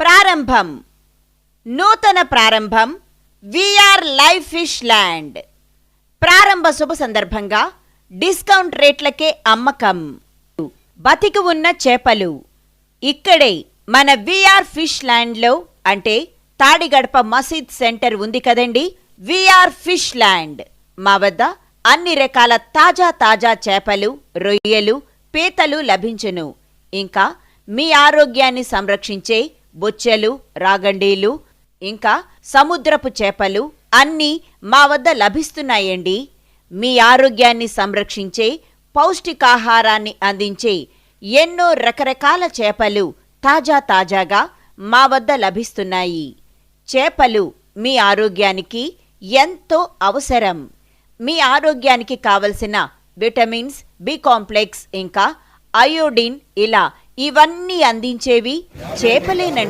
ప్రారంభం. నూతన ప్రారంభం. VR live fish land. ప్రారంభ శుభ సందర్భంగా డిస్కౌంట్ రేట్లకే అమ్మకం. బతికి ఉన్న చేపలు ఇక్కడే మన విఆర్ ఫిష్ ల్యాండ్లో, అంటే తాడిగడప మసీద్ సెంటర్ ఉంది కదండి, విఆర్ ఫిష్ ల్యాండ్. మా వద్ద అన్ని రకాల తాజా చేపలు, రొయ్యలు, పీతలు లభించును. ఇంకా మీ ఆరోగ్యాన్ని సంరక్షించే బొచ్చెలు, రాగండీలు, ఇంకా సముద్రపు చేపలు అన్నీ మా వద్ద లభిస్తున్నాయండి. మీ ఆరోగ్యాన్ని సంరక్షించే, పౌష్టికాహారాన్ని అందించే ఎన్నో రకరకాల చేపలు తాజాగా మా వద్ద లభిస్తున్నాయి. చేపలు మీ ఆరోగ్యానికి ఎంతో అవసరం. మీ ఆరోగ్యానికి కావలసిన విటమిన్స్, బి కాంప్లెక్స్, ఇంకా అయోడిన్, ఇలా ఇవన్నీ అందించేవి చేపలేనండి.